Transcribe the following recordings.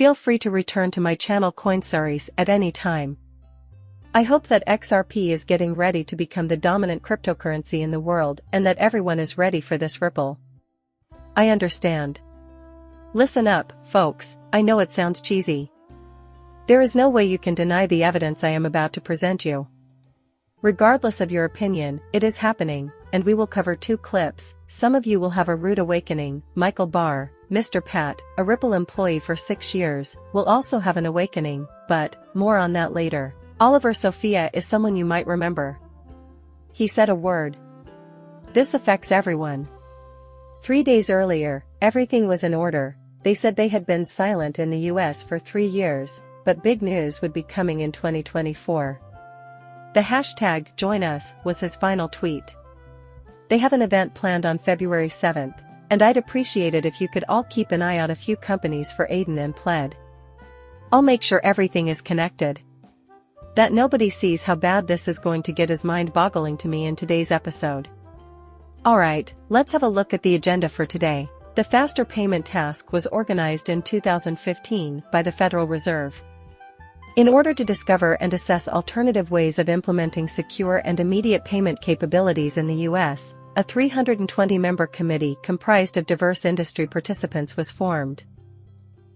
Feel free to return to my channel Coinseries at any time. I hope that XRP is getting ready to become the dominant cryptocurrency in the world and that everyone is ready for this ripple. I understand. Listen up, folks, I know it sounds cheesy. There is no way you can deny the evidence I am about to present you. Regardless of your opinion, it is happening, and we will cover 2 clips. Some of you will have a rude awakening. Michael Barr, Mr. Pat, a Ripple employee for 6 years, will also have an awakening, but more on that later. Oliver Sophia is someone you might remember. He said a word. This affects everyone. 3 days earlier, everything was in order. They said they had been silent in the US for 3 years, but big news would be coming in 2024. The hashtag #JoinUs was his final tweet. They have an event planned on February 7th, and I'd appreciate it if you could all keep an eye on a few companies for Aiden and Pled. I'll make sure everything is connected. That nobody sees how bad this is going to get is mind-boggling to me in today's episode. Alright, let's have a look at the agenda for today. The Faster Payment Task was organized in 2015 by the Federal Reserve. In order to discover and assess alternative ways of implementing secure and immediate payment capabilities in the US, a 320-member committee comprised of diverse industry participants was formed.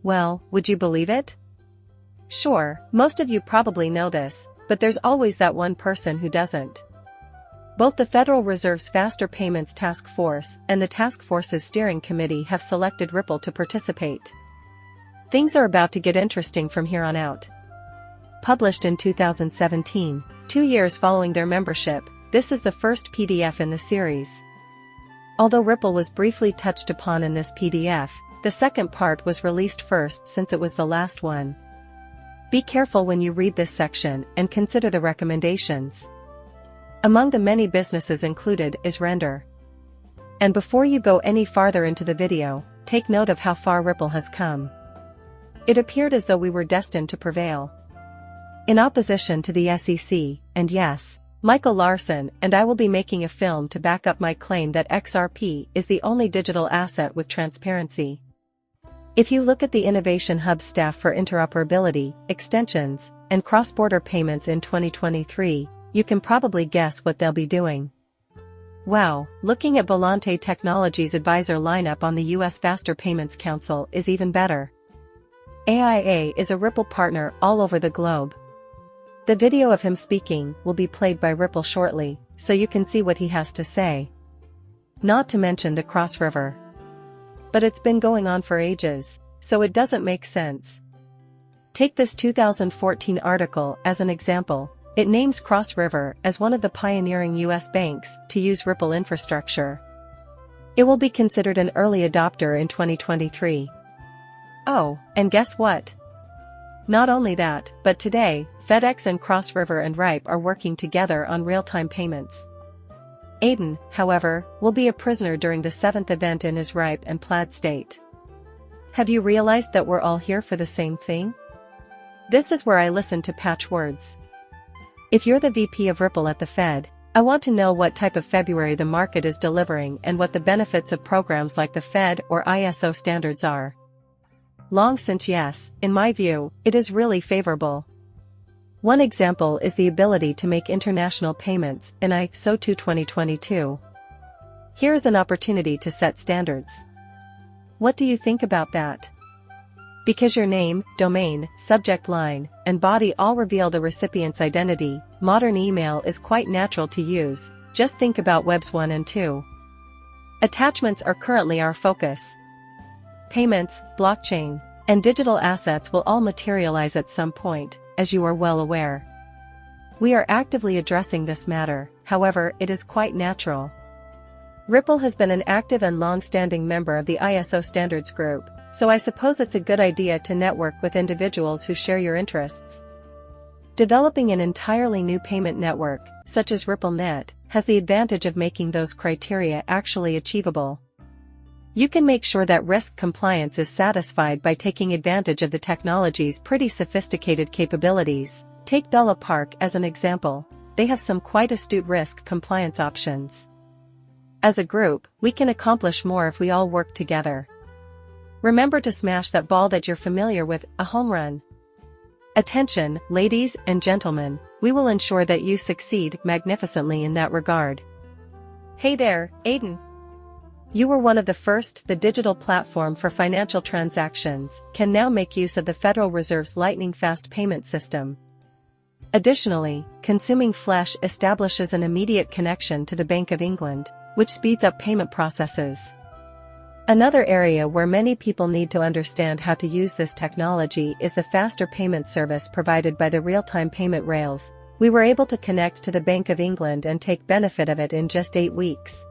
Well, would you believe it? Sure, most of you probably know this, but there's always that one person who doesn't. Both the Federal Reserve's Faster Payments Task Force and the Task Force's Steering Committee have selected Ripple to participate. Things are about to get interesting from here on out. Published in 2017, 2 years following their membership, this is the first PDF in the series. Although Ripple was briefly touched upon in this PDF, the second part was released first since it was the last one. Be careful when you read this section and consider the recommendations. Among the many businesses included is Render. And before you go any farther into the video, take note of how far Ripple has come. It appeared as though we were destined to prevail. In opposition to the SEC, and yes, Michael Larson and I will be making a film to back up my claim that XRP is the only digital asset with transparency. If you look at the Innovation Hub staff for interoperability, extensions, and cross-border payments in 2023, you can probably guess what they'll be doing. Wow, looking at Volante Technologies' advisor lineup on the US Faster Payments Council is even better. AIA is a Ripple partner all over the globe. The video of him speaking will be played by Ripple shortly, so you can see what he has to say. Not to mention the Cross River. But it's been going on for ages, so it doesn't make sense. Take this 2014 article as an example. It names Cross River as one of the pioneering US banks to use Ripple infrastructure. It will be considered an early adopter in 2023. Oh, and guess what? Not only that, but today, FedEx and Cross River and Ripe are working together on real-time payments. Aiden, however, will be a prisoner during the 7th event in his Ripe and Plaid state. Have you realized that we're all here for the same thing? This is where I listen to patch words. If you're the VP of Ripple at the Fed, I want to know what type of February the market is delivering and what the benefits of programs like the Fed or ISO standards are. Long since yes, in my view, it is really favorable. One example is the ability to make international payments in ISO 2022. Here's an opportunity to set standards. What do you think about that? Because your name, domain, subject line, and body all reveal the recipient's identity, modern email is quite natural to use. Just think about Webs 1 and 2. Attachments are currently our focus. Payments, blockchain, and digital assets will all materialize at some point, as you are well aware. We are actively addressing this matter, however, it is quite natural. Ripple has been an active and long-standing member of the ISO standards group, so I suppose it's a good idea to network with individuals who share your interests. Developing an entirely new payment network, such as RippleNet, has the advantage of making those criteria actually achievable. You can make sure that risk compliance is satisfied by taking advantage of the technology's pretty sophisticated capabilities. Take Bella Park as an example. They have some quite astute risk compliance options. As a group, we can accomplish more if we all work together. Remember to smash that ball that you're familiar with, a home run. Attention, ladies and gentlemen, we will ensure that you succeed magnificently in that regard. Hey there, Aiden. You were one of the first. The digital platform for financial transactions can now make use of the Federal Reserve's lightning-fast payment system. Additionally, consuming flesh establishes an immediate connection to the Bank of England, which speeds up payment processes. Another area where many people need to understand how to use this technology is the faster payment service provided by the real-time payment rails. We were able to connect to the Bank of England and take benefit of it in just 8 weeks.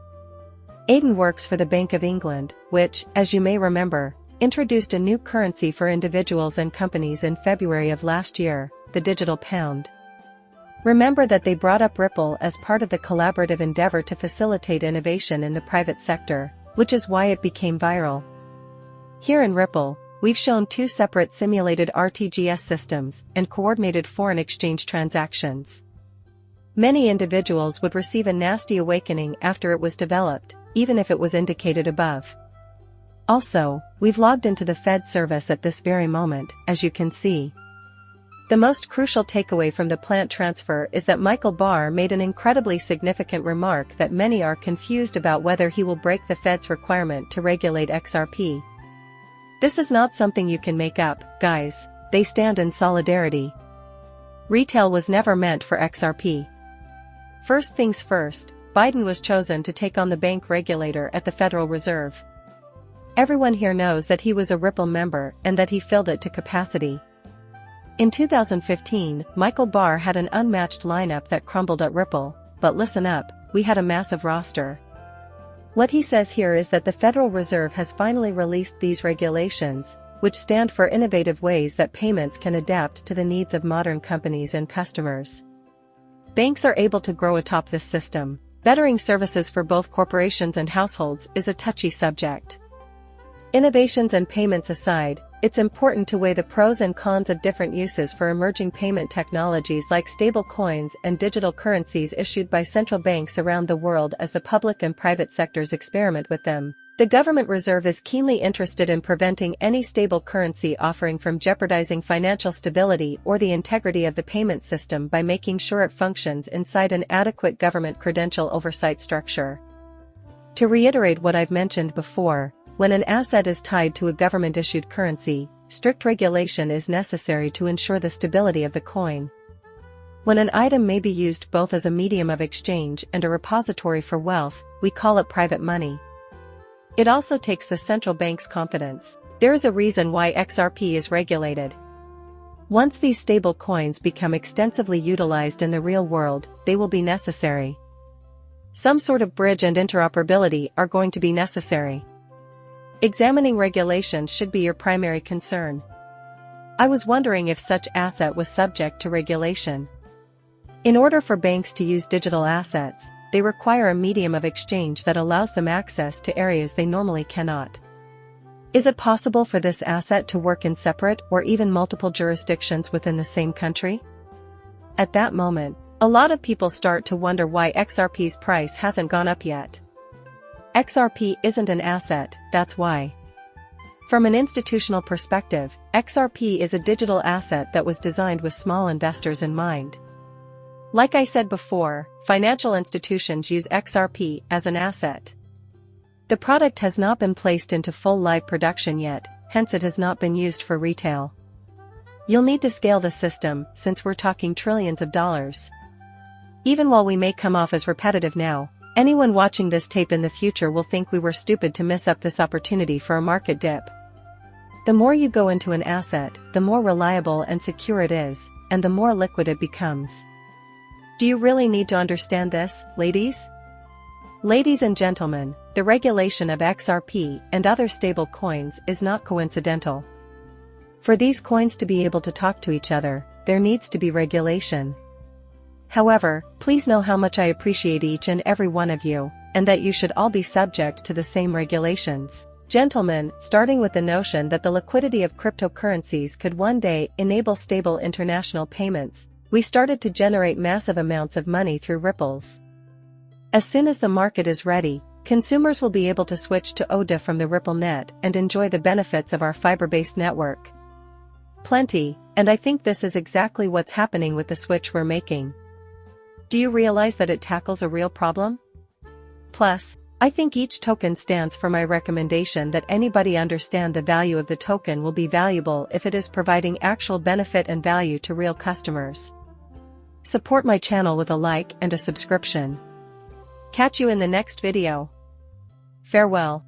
Aiden works for the Bank of England, which, as you may remember, introduced a new currency for individuals and companies in February of last year, the digital pound. Remember that they brought up Ripple as part of the collaborative endeavor to facilitate innovation in the private sector, which is why it became viral. Here in Ripple, we've shown 2 separate simulated RTGS systems and coordinated foreign exchange transactions. Many individuals would receive a nasty awakening after it was developed, even if it was indicated above. Also, we've logged into the Fed service at this very moment, as you can see. The most crucial takeaway from the plant transfer is that Michael Barr made an incredibly significant remark that many are confused about whether he will break the Fed's requirement to regulate XRP. This is not something you can make up, guys, they stand in solidarity. Retail was never meant for XRP. First things first, Biden was chosen to take on the bank regulator at the Federal Reserve. Everyone here knows that he was a Ripple member and that he filled it to capacity. In 2015, Michael Barr had an unmatched lineup that crumbled at Ripple, but listen up, we had a massive roster. What he says here is that the Federal Reserve has finally released these regulations, which stand for innovative ways that payments can adapt to the needs of modern companies and customers. Banks are able to grow atop this system. Bettering services for both corporations and households is a touchy subject. Innovations and payments aside, it's important to weigh the pros and cons of different uses for emerging payment technologies like stable coins and digital currencies issued by central banks around the world as the public and private sectors experiment with them. The government reserve is keenly interested in preventing any stable currency offering from jeopardizing financial stability or the integrity of the payment system by making sure it functions inside an adequate government credential oversight structure. To reiterate what I've mentioned before, when an asset is tied to a government-issued currency, strict regulation is necessary to ensure the stability of the coin. When an item may be used both as a medium of exchange and a repository for wealth, we call it private money. It also takes the central bank's confidence. There is a reason why XRP is regulated. Once these stable coins become extensively utilized in the real world, they will be necessary. Some sort of bridge and interoperability are going to be necessary. Examining regulations should be your primary concern. I was wondering if such asset was subject to regulation. In order for banks to use digital assets, they require a medium of exchange that allows them access to areas they normally cannot. Is it possible for this asset to work in separate or even multiple jurisdictions within the same country? At that moment, a lot of people start to wonder why XRP's price hasn't gone up yet. XRP isn't an asset, that's why. From an institutional perspective, XRP is a digital asset that was designed with small investors in mind. Like I said before, financial institutions use XRP as an asset. The product has not been placed into full live production yet, hence it has not been used for retail. You'll need to scale the system, since we're talking trillions of dollars. Even while we may come off as repetitive now, anyone watching this tape in the future will think we were stupid to miss up this opportunity for a market dip. The more you go into an asset, the more reliable and secure it is, and the more liquid it becomes. Do you really need to understand this, ladies? Ladies and gentlemen, the regulation of XRP and other stable coins is not coincidental. For these coins to be able to talk to each other, there needs to be regulation. However, please know how much I appreciate each and every one of you, and that you should all be subject to the same regulations. Gentlemen, starting with the notion that the liquidity of cryptocurrencies could one day enable stable international payments, we started to generate massive amounts of money through ripples. As soon as the market is ready, Consumers will be able to switch to ODA from the Ripple net and enjoy the benefits of our fiber-based network. Plenty, and I think this is exactly what's happening with the switch we're making. Do you realize that it tackles a real problem? Plus, I think each token stands for my recommendation that anybody understand the value of the token will be valuable if it is providing actual benefit and value to real customers. Support my channel with a like and a subscription. Catch you in the next video. Farewell.